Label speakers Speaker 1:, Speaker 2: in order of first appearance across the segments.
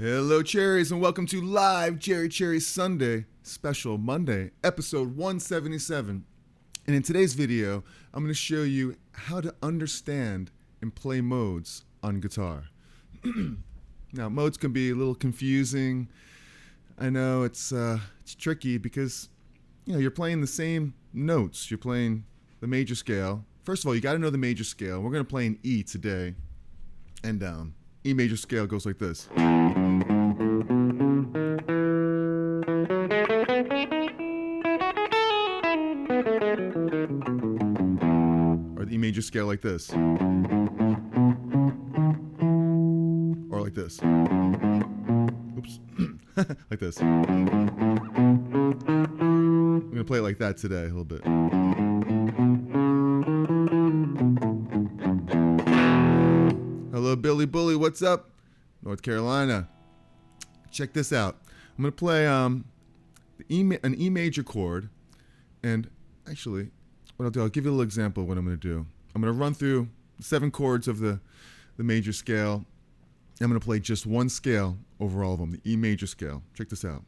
Speaker 1: Hello, Cherries, and welcome to live Jerry Cherry Sunday Special Monday, episode 177. And in today's video, I'm going to show you how to understand and play modes on guitar. Now, modes can be a little confusing. I know it's tricky because you're playing the same notes. You're playing the major scale. First of all, you got to know the major scale. We're going to play an E today, and E major scale goes like this. Or the E major scale like this. Or like this. Oops. Like this. I'm going to play it like that today a little bit. Hello, Billy Bully. What's up? North Carolina. Check this out. I'm going to play an E major chord. And actually, what I'll do, I'll give you a little example of what I'm going to do. I'm going to run through 7 chords of the major scale. I'm going to play just one scale over all of them, the E major scale. Check this out.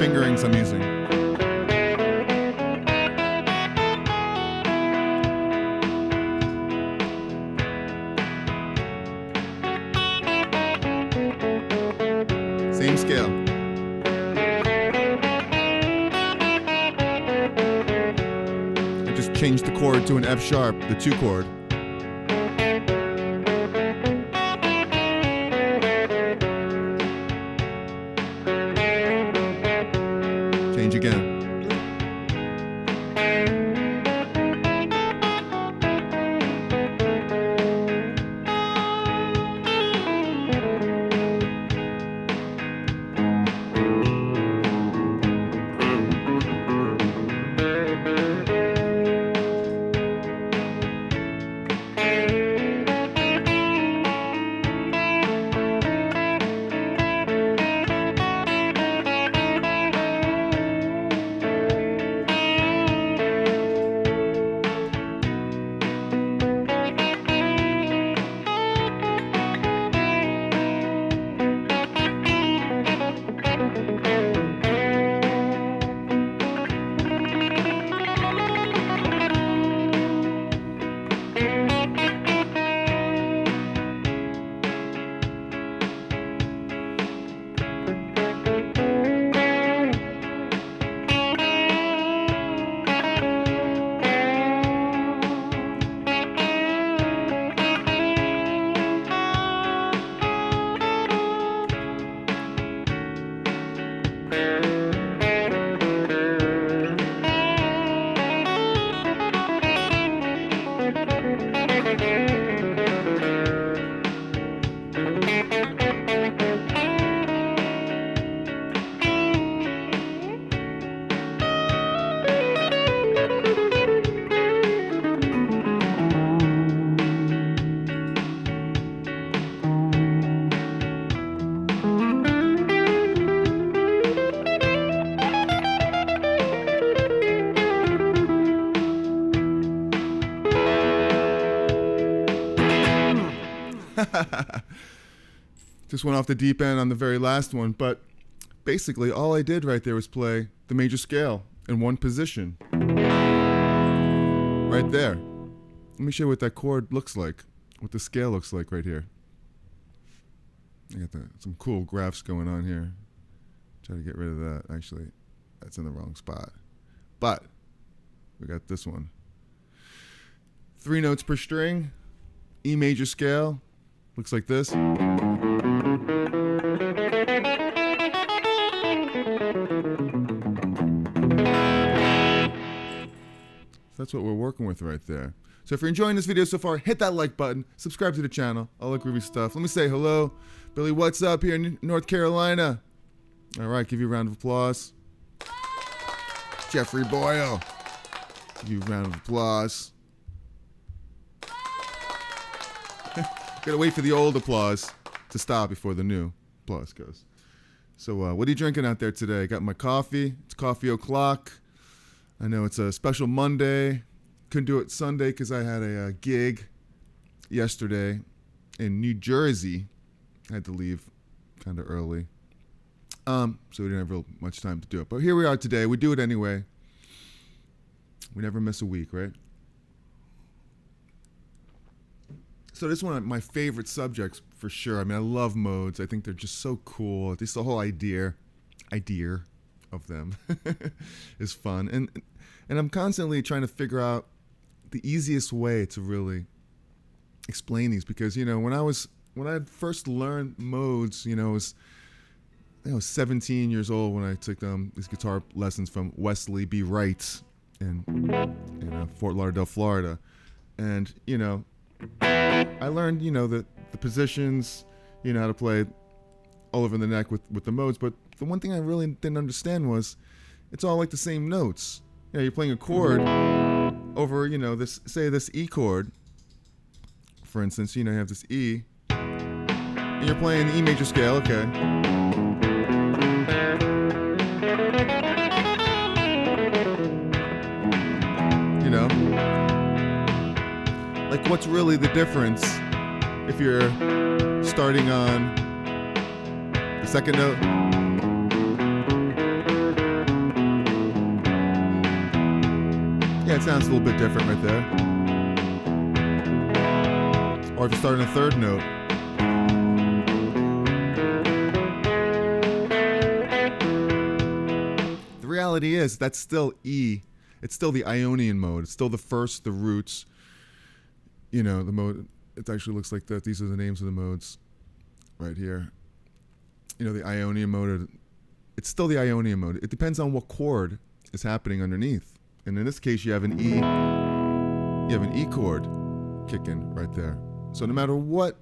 Speaker 1: Fingerings I'm using. Same scale. I just changed the chord to an F sharp, the 2 chord. Change again. Just went off the deep end on the very last one, but basically all I did right there was play the major scale in one position. Right there. Let me show you what that chord looks like, what the scale looks like right here. I got some cool graphs going on here. Try to get rid of that. Actually, that's in the wrong spot. But we got this one. 3 notes per string, E major scale, Looks like this. That's what we're working with right there. So if you're enjoying this video so far, hit that like button, subscribe to the channel, all the groovy stuff. Let me say hello. Billy, what's up here in North Carolina? All right, give you a round of applause. Jeffrey Boyle. Give you a round of applause. Gotta wait for the old applause to stop before the new applause goes. So what are you drinking out there today? Got my coffee. It's coffee o'clock. I know it's a special Monday. Couldn't do it Sunday because I had a gig yesterday in New Jersey. I had to leave kind of early. So we didn't have real much time to do it. But here we are today. We do it anyway. We never miss a week, right? So this is one of my favorite subjects for sure. I mean, I love modes. I think they're just so cool. Just the whole idea of them is fun. And I'm constantly trying to figure out the easiest way to really explain these, because when I first learned modes, I was 17 years old when I took these guitar lessons from Wesley B. Wright in Fort Lauderdale, Florida, and I learned the positions, how to play all over the neck with the modes. But the one thing I really didn't understand was it's all like the same notes. You're playing a chord over, this E chord, for instance. You have this E, and you're playing the E major scale, okay. Like, what's really the difference if you're starting on the second note? Yeah, it sounds a little bit different right there. Or if you start on the third note. The reality is that's still E. It's still the Aeolian mode. It's still the roots. The mode, it actually looks like that. These are the names of the modes right here. The Ionian mode. It's still the Ionian mode. It depends on what chord is happening underneath. And in this case, you have an E. You have an E chord kicking right there. So no matter what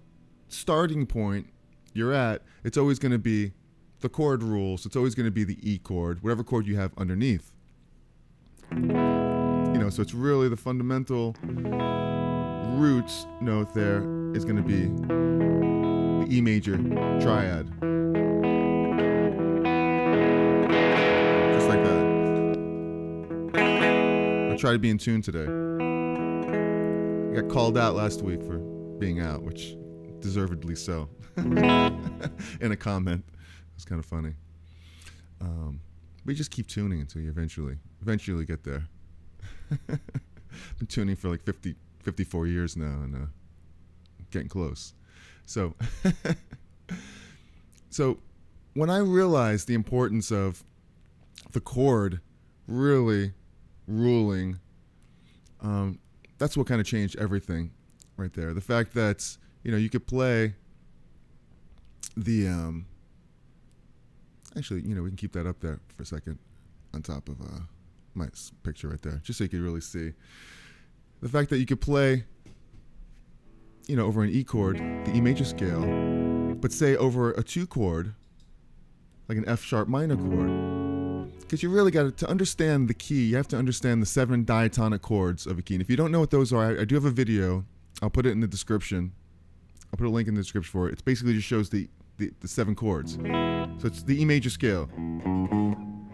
Speaker 1: starting point you're at, it's always going to be the chord rules. It's always going to be the E chord, whatever chord you have underneath. So it's really the fundamental roots note there is going to be the E major triad. Just like that. I'll try to be in tune today. I got called out last week for being out, which deservedly so. In a comment. It was kind of funny. But you just keep tuning until you eventually get there. Been tuning for like 54 years now, and getting close. So when I realized the importance of the chord really ruling, that's what kind of changed everything right there. The fact that you could play the actually, we can keep that up there for a second on top of my picture right there, just so you can really see the fact that you could play, over an E chord, the E major scale, but say over a 2 chord, like an F sharp minor chord. Because you really got to understand the key. You have to understand the 7 diatonic chords of a key. And if you don't know what those are, I do have a video. I'll put it in the description. I'll put a link in the description for it. It basically just shows the 7 chords. So it's the E major scale. And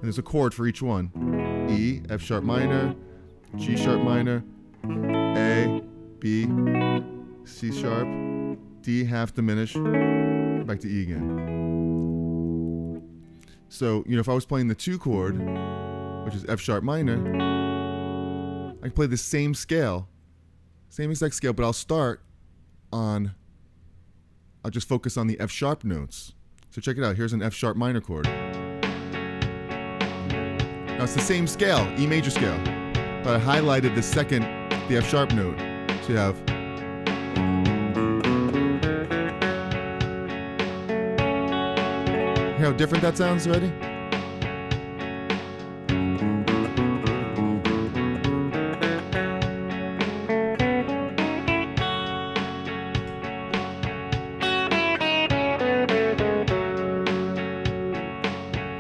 Speaker 1: there's a chord for each one. E, F sharp minor, G sharp minor, A, B, C sharp, D half diminished, back to E again. So, if I was playing the 2 chord, which is F sharp minor, I can play the same scale, same exact scale, but I'll just focus on the F sharp notes. So check it out. Here's an F sharp minor chord. Now it's the same scale, E major scale, but I highlighted the F sharp note. So you have Hear how different that sounds already?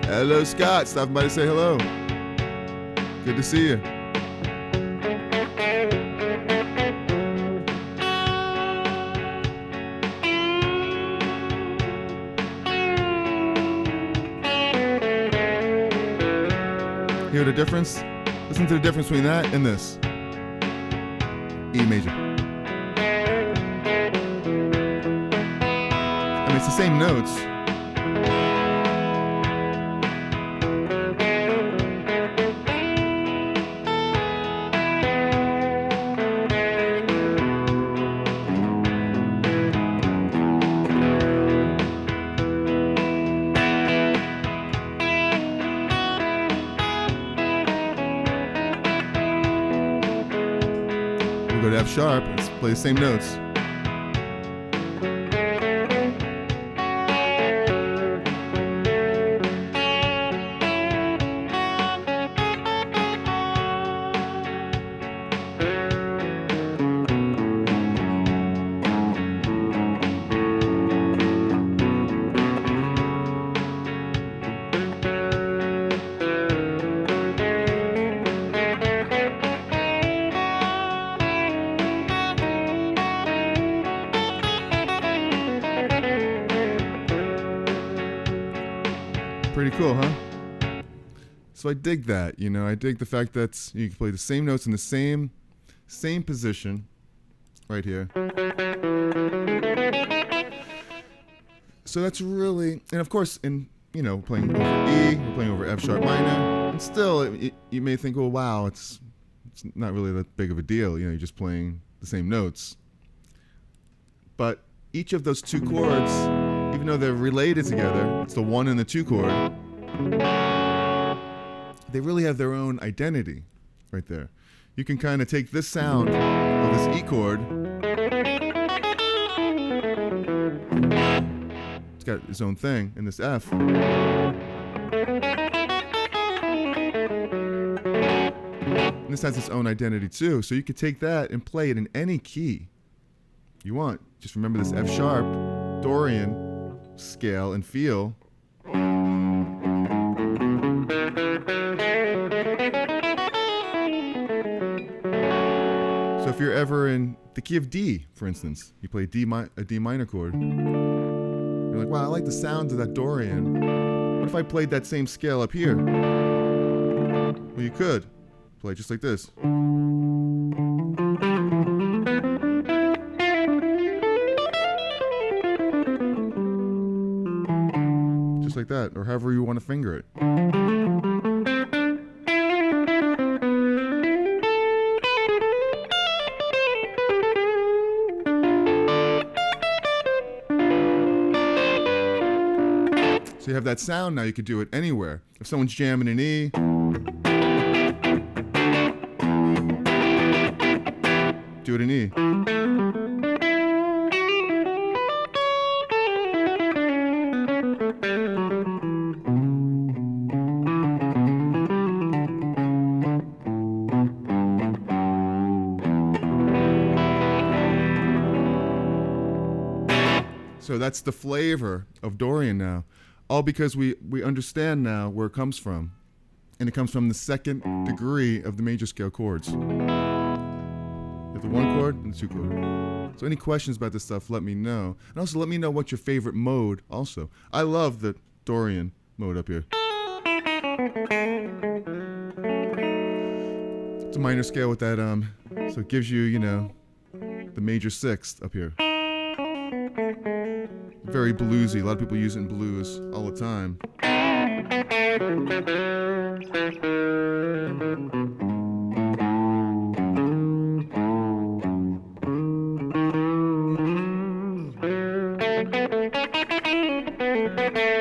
Speaker 1: Hello, Scott. Stopping by to say hello. Good to see you. Hear the difference? Listen to the difference between that and this. E major. I mean, it's the same notes. Go to F sharp and play the same notes. Pretty cool, huh? So I dig that, you know. I dig the fact that you can play the same notes in the same position right here. So that's really, and of course, in, you know, playing over E, we're playing over F sharp minor, and still, you may think, oh wow, it's not really that big of a deal, you know, you're just playing the same notes. But each of those two chords, even though they're related together, it's the 1 and the 2 chord, they really have their own identity right there. You can kind of take this sound of this E chord, it's got its own thing, and this F, and this has its own identity too. So you could take that and play it in any key you want. Just remember this F sharp, Dorian scale and feel. So if you're ever in the key of D, for instance, you play a D minor chord, you're like, wow, I like the sound of that Dorian. What if I played that same scale up here? Well, you could play just like this. Like that, or however you want to finger it. So you have that sound now, you could do it anywhere. If someone's jamming an E, do it in E. So that's the flavor of Dorian now. All because we understand now where it comes from. And it comes from the second degree of the major scale chords. You have the 1 chord and the 2 chord. So any questions about this stuff, let me know. And also let me know what's your favorite mode also. I love the Dorian mode up here. It's a minor scale with that, so it gives you, you know, the major 6th up here. Very bluesy. A lot of people use it in blues all the time. Can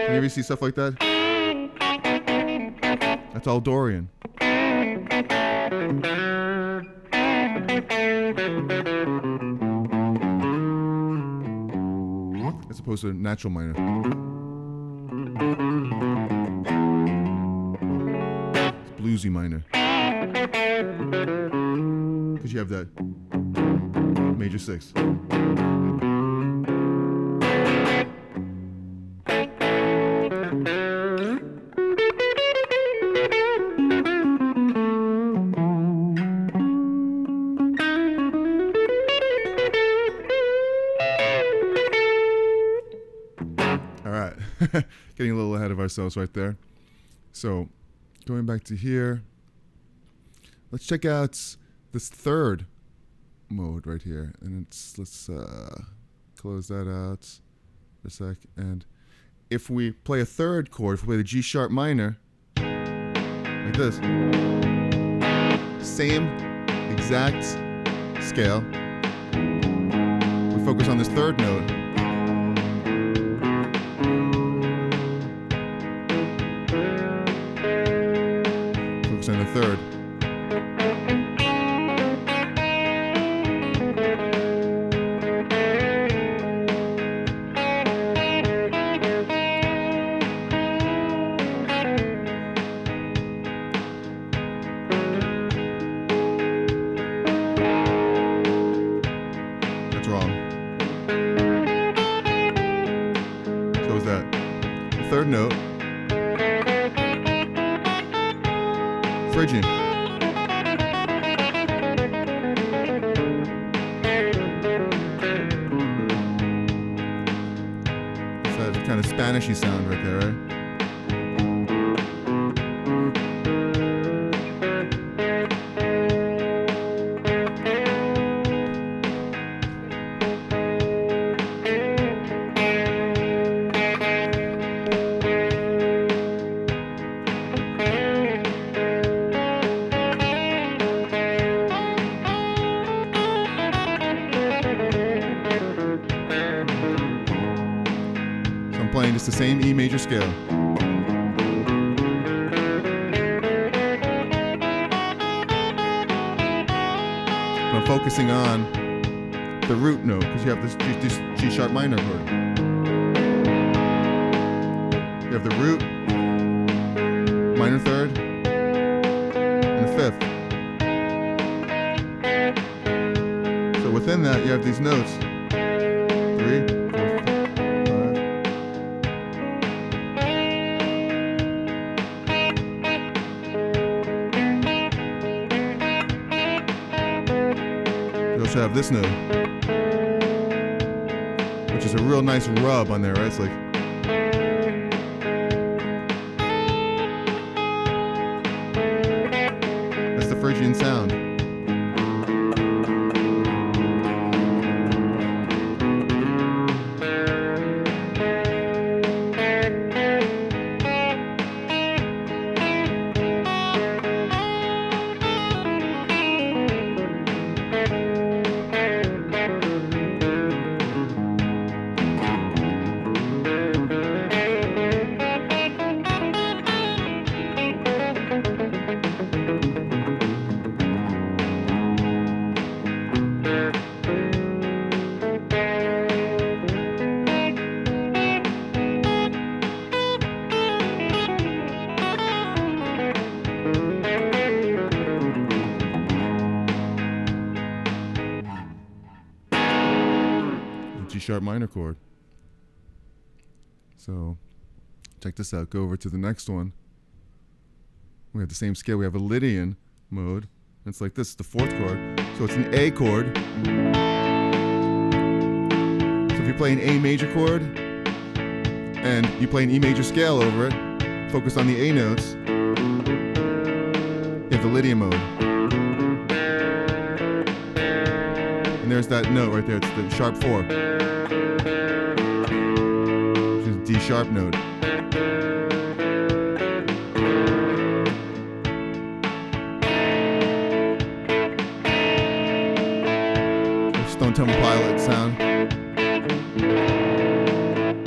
Speaker 1: you ever see stuff like that? That's all Dorian. As opposed to natural minor. It's bluesy minor. Because you have that major 6. All right, getting a little ahead of ourselves right there. So going back to here, let's check out this third mode right here. And let's close that out for a sec. And if we play a third chord, if we play the G sharp minor, like this, same exact scale, we focus on this third note. Focus on the third. That's wrong. So is that the third note? Phrygian. It's that kind of Spanishy sound right there, right? Playing just the same E major scale. But I'm focusing on the root note because you have this G sharp minor chord. You have the root, minor third, and the fifth. So within that you have these notes. 3, 4, 5. You also have this note, which is a real nice rub on there, right? It's like, that's the Phrygian sound. G sharp minor chord. So check this out. Go over to the next one. We have the same scale. We have a Lydian mode. It's like this, the fourth chord. So it's an A chord. So if you play an A major chord and you play an E major scale over it, focus on the A notes, you have the Lydian mode. And there's that note right there. It's the sharp 4, which is D sharp note. Stone Temple Pilot sound.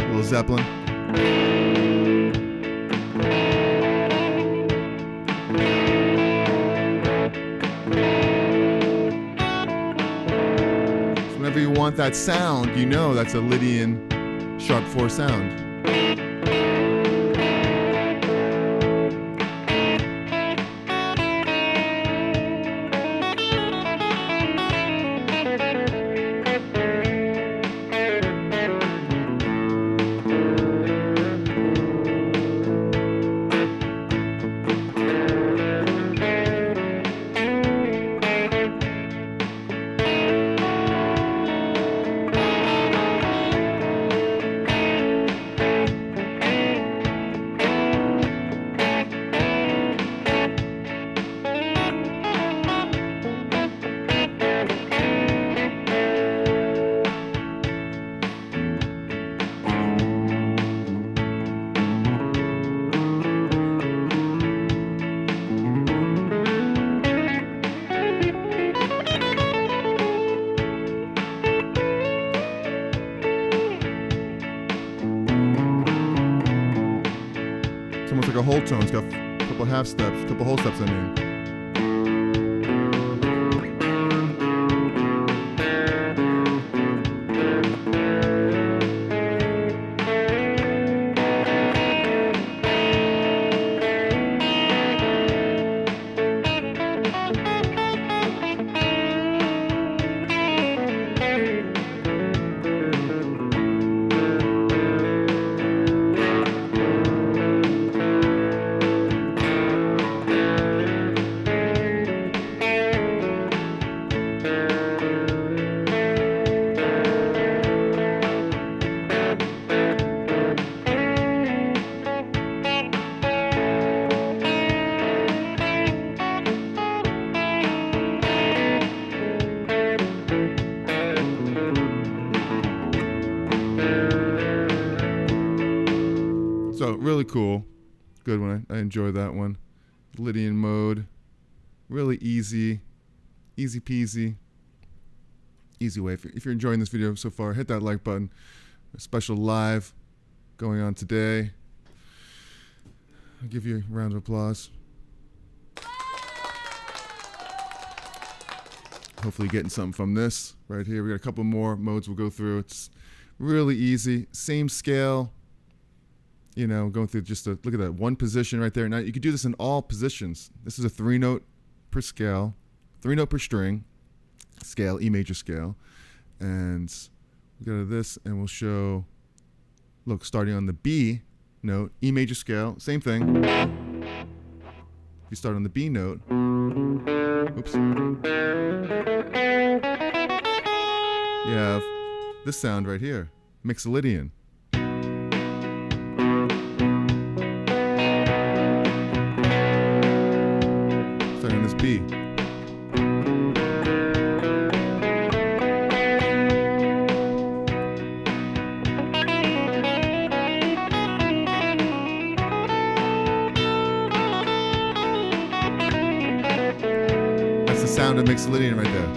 Speaker 1: A little Zeppelin. So whenever you want that sound, you know that's a Lydian sharp 4 sound. whole tones, got a couple half steps, a couple whole steps, I mean. So really cool, good one. I enjoyed that one. Lydian mode, really easy peasy, easy way. If you're enjoying this video so far, hit that like button. A special live going on today. I'll give you a round of applause. Hopefully getting something from this right here. We got a couple more modes we'll go through. It's really easy, same scale. You know, going through just look at that one position right there. Now you can do this in all positions. This is a 3-note per scale, 3-note per string scale, E major scale. And we go to this and we'll show, look, starting on the B note, E major scale, same thing. You start on the B note. Oops. You have this sound right here, Mixolydian. Starting on this B. That's the sound of Mixolydian right there.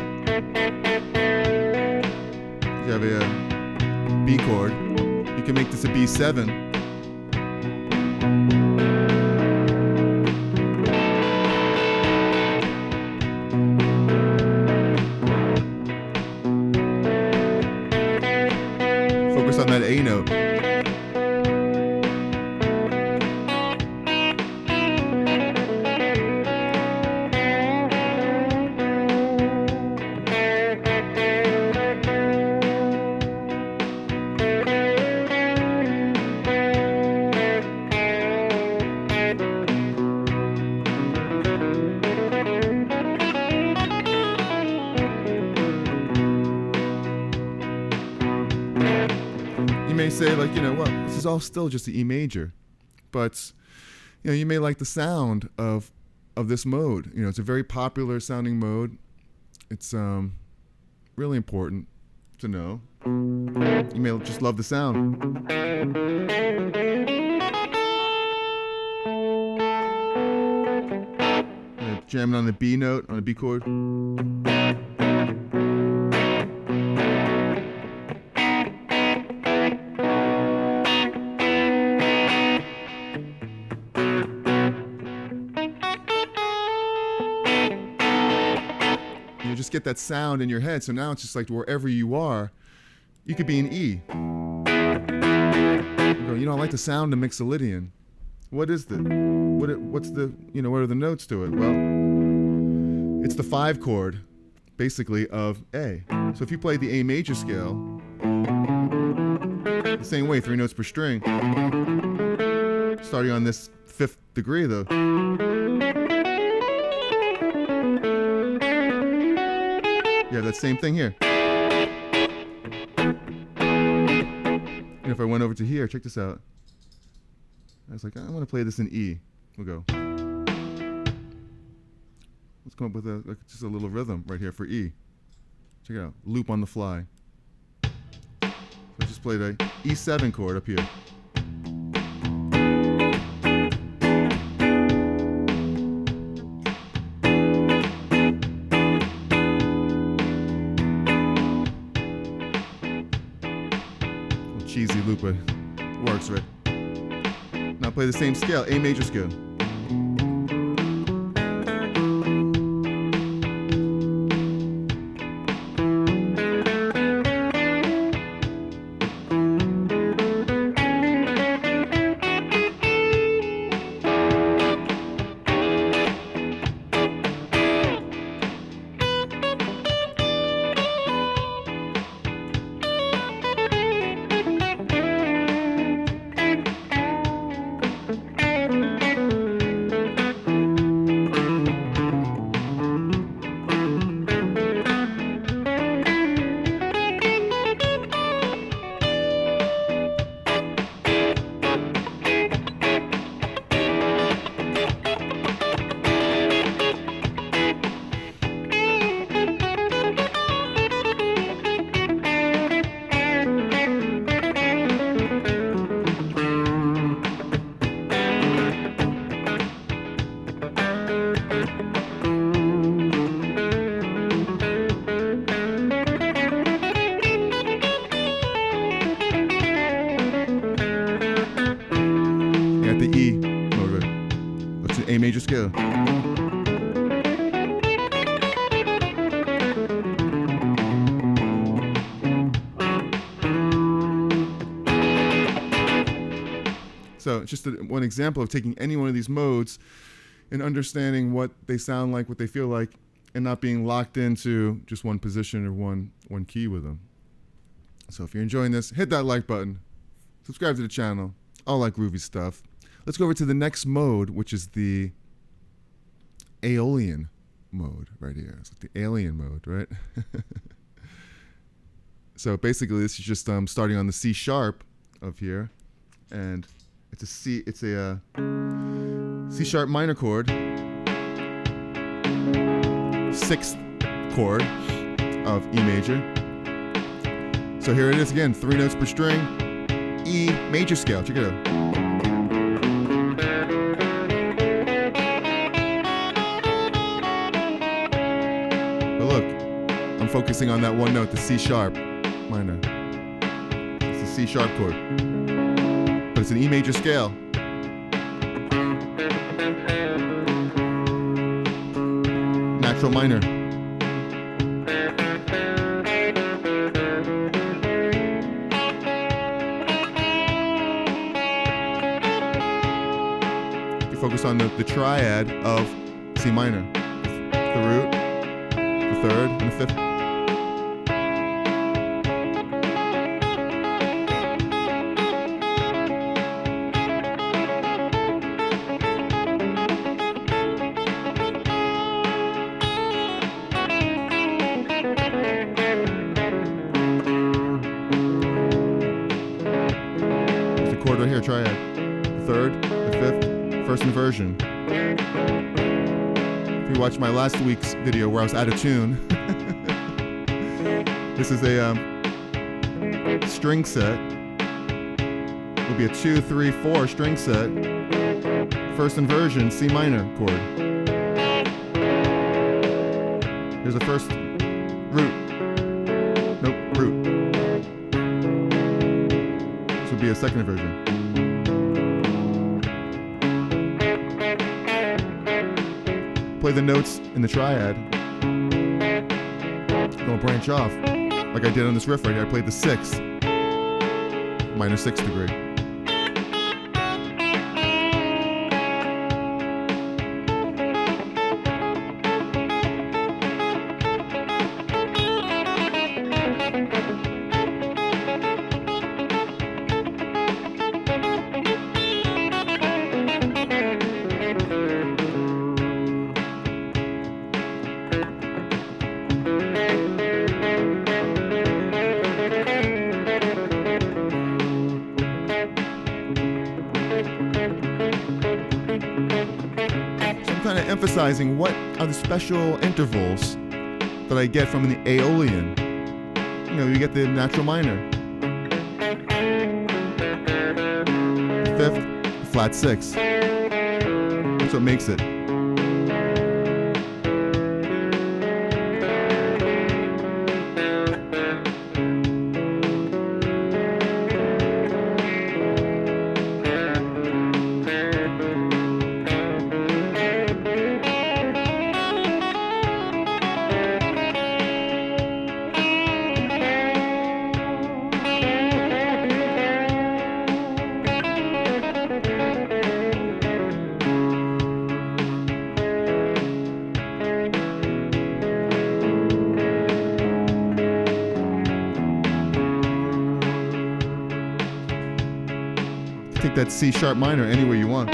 Speaker 1: You have a B chord. You can make this a B7. Focus on that A note. You may say, like, you know, well, this is all still just the E major, but you know, you may like the sound of this mode. You know, it's a very popular sounding mode. It's really important to know. You may just love the sound. Jamming on the B note, on the B chord. You just get that sound in your head, so now it's just like wherever you are, you could be in E. You go, you know, I like the sound of Mixolydian. What is the, what's the, you know, what are the notes to it? Well, it's the 5 chord, basically, of A. So if you play the A major scale, the same way, 3 notes per string, starting on this 5th degree, though. You have that same thing here. And if I went over to here, check this out. I was like, I want to play this in E. We'll go. Let's come up with just a little rhythm right here for E. Check it out. Loop on the fly. So I just played a E7 chord up here. Cheesy loop, but works, right? Now Now play the same scale, A major scale. The E mode. What's an A major scale? So it's just one example of taking any one of these modes and understanding what they sound like, what they feel like, and not being locked into just one position or one key with them. So if you're enjoying this, hit that like button, subscribe to the channel, all that groovy stuff. Let's go over to the next mode, which is the Aeolian mode right here. It's like the alien mode, right? So basically, this is just starting on the C sharp of here, and it's a C sharp minor chord, 6th chord of E major. So here it is again, 3 notes per string, E major scale. Check it out. Look, I'm focusing on that one note, the C sharp minor. It's the C sharp chord, but it's an E major scale. Natural minor. You focus on the triad of C minor, the root, the 3rd, and the 5th. There's the chord right here, triad. The 3rd, the 5th, 1st inversion. If you watched my last week's video where I was out of tune, this is a string set. It'll be a 2, 3, 4 string set. 1st inversion, C minor chord. Here's the 1st root. Nope, root. This would be a 2nd inversion. Play the notes in the triad. Don't branch off like I did on this riff right here. I played the 6th, minor 6th degree. Kind of emphasizing what are the special intervals that I get from the Aeolian. You know, you get the natural minor, 5th, flat 6. That's what makes it. take that C sharp minor anywhere you want.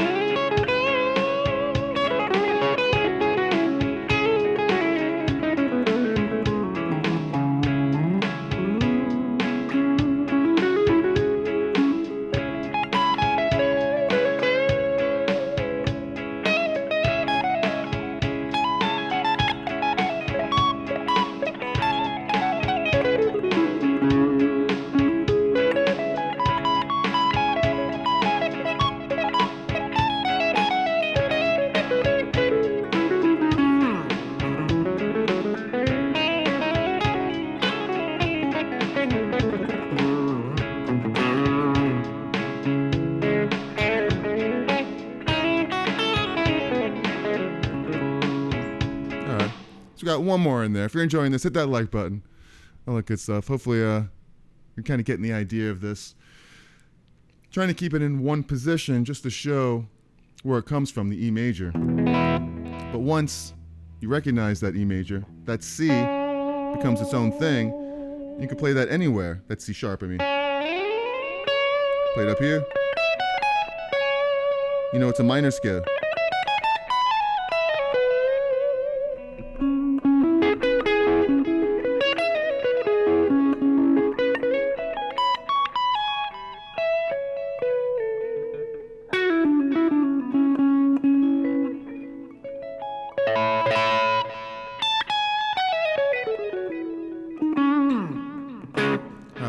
Speaker 1: So we got one more in there. If you're enjoying this, hit that like button. All that good stuff. Hopefully you're kind of getting the idea of this. Trying to keep it in one position just to show where it comes from, the E major. But once you recognize that E major, that C becomes its own thing. You can play that anywhere. That C sharp, I mean. Play it up here. You know, it's a minor scale.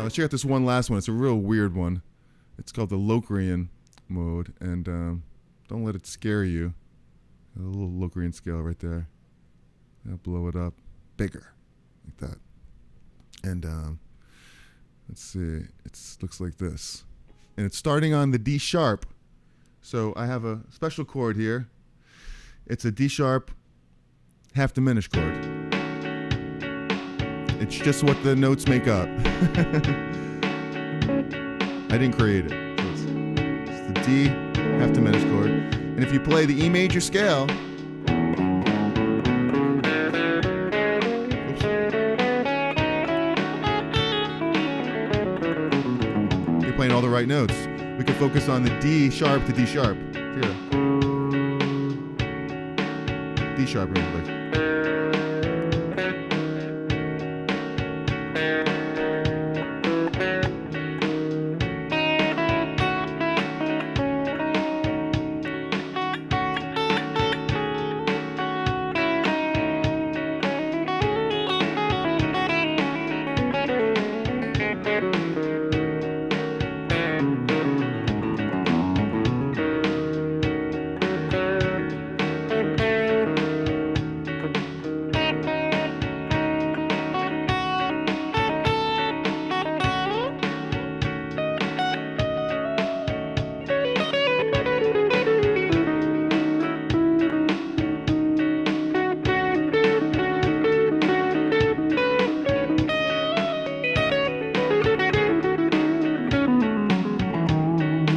Speaker 1: Let's check out this one last one. It's a real weird one. It's called the Locrian mode, and don't let it scare you. A little Locrian scale right there. I'll blow it up bigger, like that. And let's see. It looks like this, and it's starting on the D sharp. So I have a special chord here. It's a D sharp half diminished chord. It's just what the notes make up. I didn't create it. So it's the D half diminished chord. And if you play the E major scale, you're playing all the right notes. We can focus on the D sharp to D sharp. Here. D sharp, remember.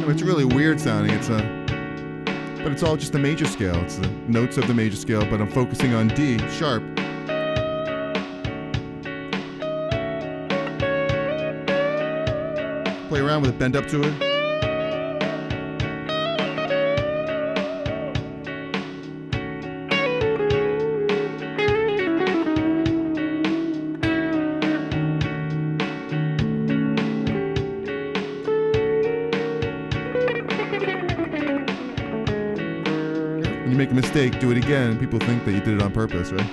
Speaker 1: It's really weird sounding. But it's all just a major scale. It's the notes of the major scale, but I'm focusing on D sharp. Play around with it, bend up to it. You make a mistake, do it again, people think that you did it on purpose, right?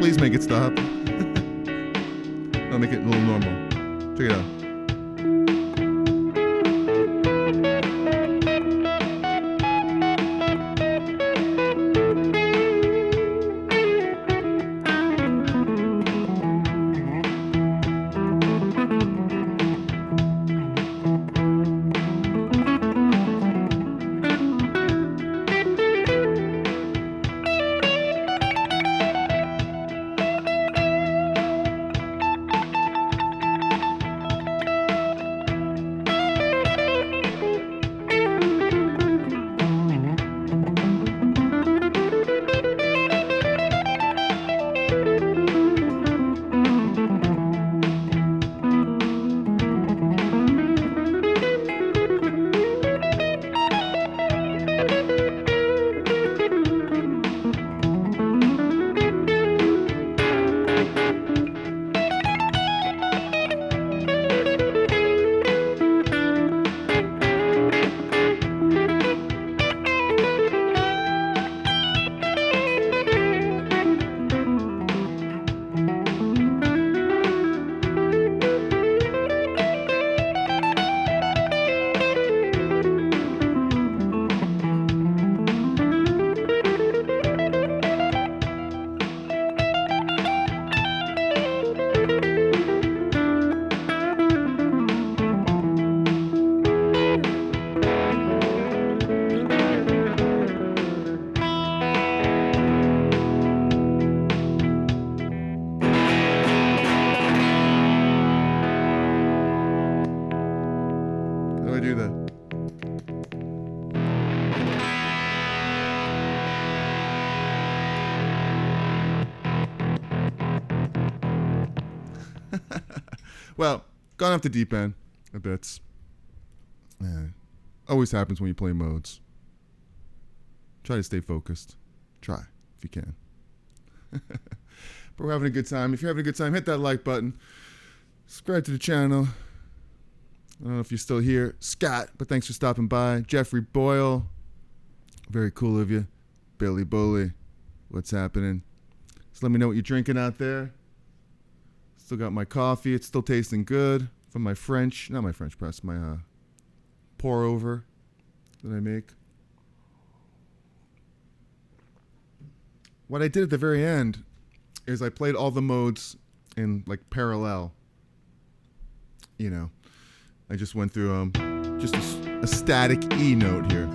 Speaker 1: Please make it stop. I'll make it a little normal. Check it out. Do that. Well, gone off the deep end a bit. Always happens when you play modes. Try to stay focused. Try if you can. But we're having a good time. If you're having a good time, hit that like button. Subscribe to the channel. I don't know if you're still here, Scott, but thanks for stopping by. Jeffrey Boyle, very cool of you. Billy Bully, what's happening? So let me know what you're drinking out there. Still got my coffee. It's still tasting good from my French, not my French press, my pour over that I make. What I did at the very end is I played all the modes in like parallel, you know. I just went through just a static E note here.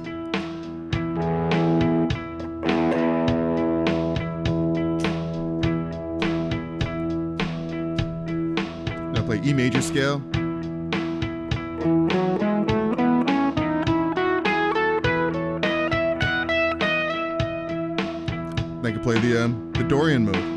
Speaker 1: Now play E major scale. Then I can play the Dorian mode.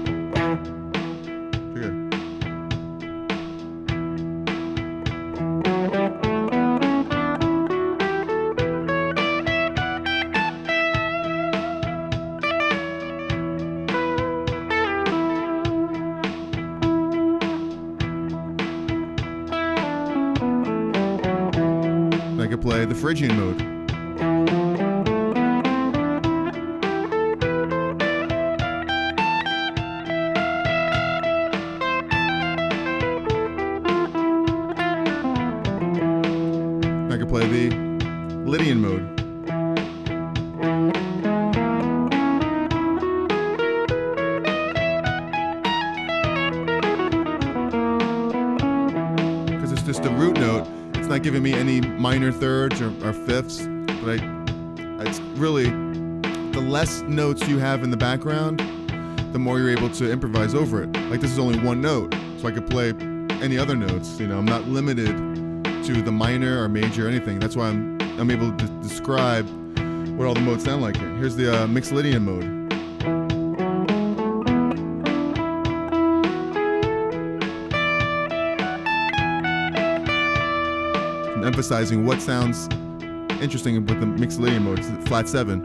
Speaker 1: I could play the Phrygian mode. I could play the Lydian mode. Because it's just a root note. It's not giving me any minor thirds or fifths, but it's really, the less notes you have in the background, the more you're able to improvise over it. Like this is only one note, so I could play any other notes. You know, I'm not limited to the minor or major or anything. That's why I'm able to describe what all the modes sound like here. Here's the Mixolydian mode. Emphasizing what sounds interesting with the Mixolydian mode. It's flat 7.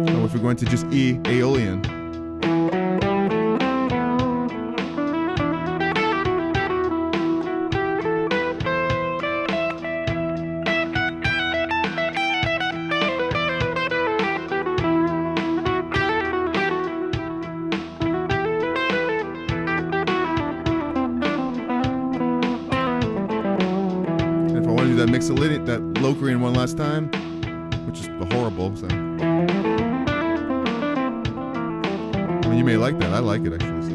Speaker 1: Oh, if we're going to just E, Aeolian. that Mixolydian, that Locrian one last time, which is horrible. So, I mean, you may like that. I like it actually. So.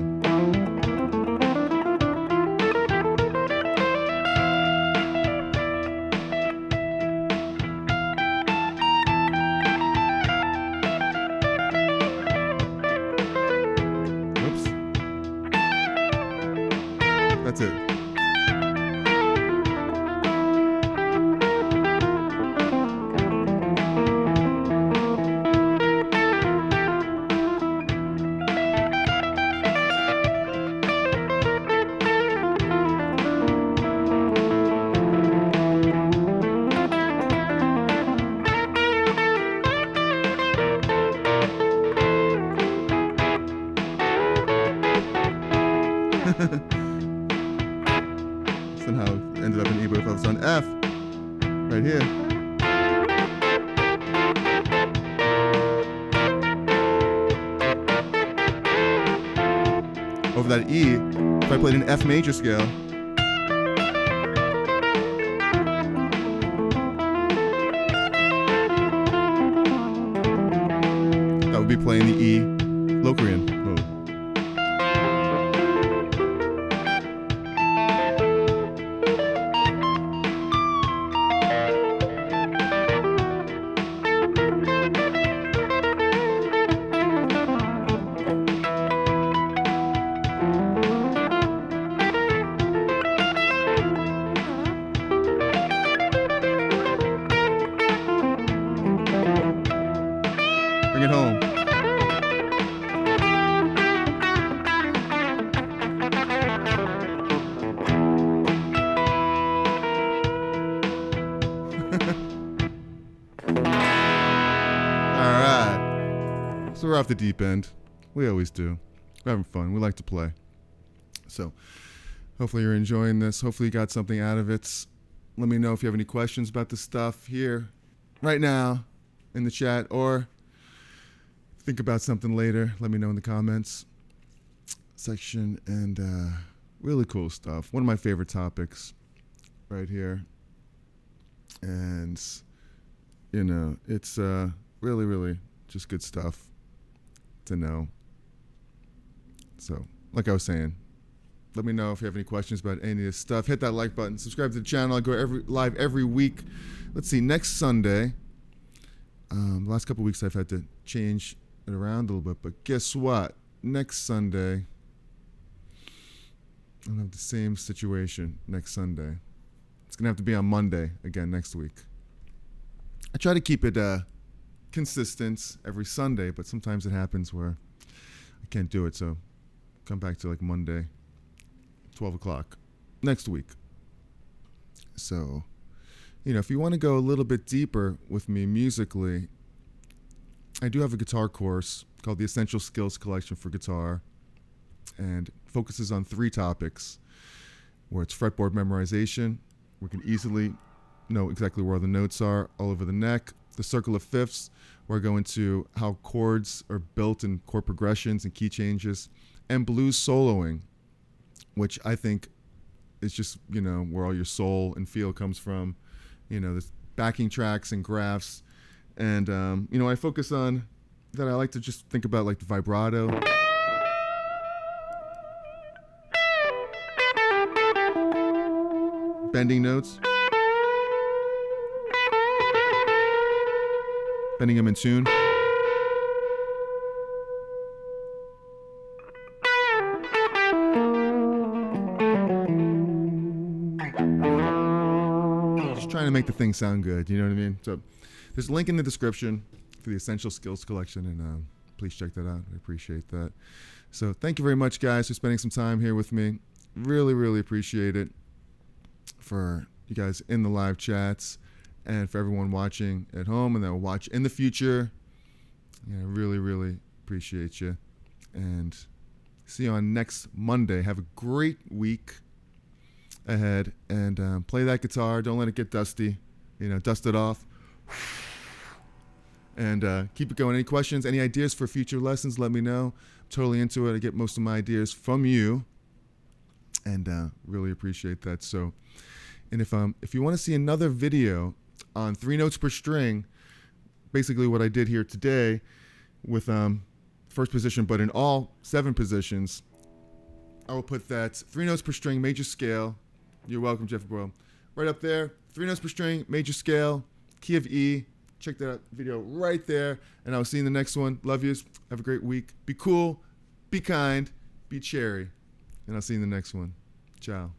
Speaker 1: That's it. Somehow ended up in E, but if I was on F, right here. Over that E, if I played an F major scale, that would be playing the E Locrian mode. Bring it home. All right. So we're off the deep end. We always do. We're having fun. We like to play. So hopefully you're enjoying this. Hopefully you got something out of it. Let me know if you have any questions about this stuff here, right now, in the chat, or think about something later. Let me know in the comments section. And really cool stuff. One of my favorite topics right here. And, you know, it's really, really just good stuff to know. So, like I was saying, let me know if you have any questions about any of this stuff. Hit that like button. Subscribe to the channel. I go live every week. Let's see, next Sunday. The last couple of weeks I've had to change it around a little bit, but guess what? Next Sunday, I'll have the same situation next Sunday. It's going to have to be on Monday again next week. I try to keep it consistent every Sunday, but sometimes it happens where I can't do it, so come back to like Monday, 12 o'clock next week. So, you know, if you want to go a little bit deeper with me musically, I do have a guitar course called the Essential Skills Collection for Guitar, and focuses on 3 topics, where it's fretboard memorization. We can easily know exactly where the notes are all over the neck. The circle of fifths, where I go into how chords are built in chord progressions and key changes. And blues soloing, which I think is just, you know, where all your soul and feel comes from. You know, there's backing tracks and graphs. And, you know, I focus on that. I like to just think about like the vibrato. Bending notes. Bending them in tune. Just trying to make the thing sound good, you know what I mean? So there's a link in the description for the Essential Skills Collection, and please check that out. I appreciate that. So thank you very much, guys, for spending some time here with me. Really, really appreciate it. For you guys in the live chats, and for everyone watching at home and that will watch in the future. Yeah, really, really appreciate you. And see you on next Monday. Have a great week ahead, and play that guitar. Don't let it get dusty. You know, dust it off. And keep it going. Any questions, any ideas for future lessons, let me know. I'm totally into it. I get most of my ideas from you, and really appreciate that. So And if you want to see another video on 3 notes per string, basically what I did here today with first position, but in all 7 positions, I will put that 3 notes per string, major scale. You're welcome, Jeff Bro. Right up there, 3 notes per string, major scale, key of E. Check that video right there, and I'll see you in the next one. Love yous. Have a great week. Be cool, be kind, be cherry, and I'll see you in the next one. Ciao.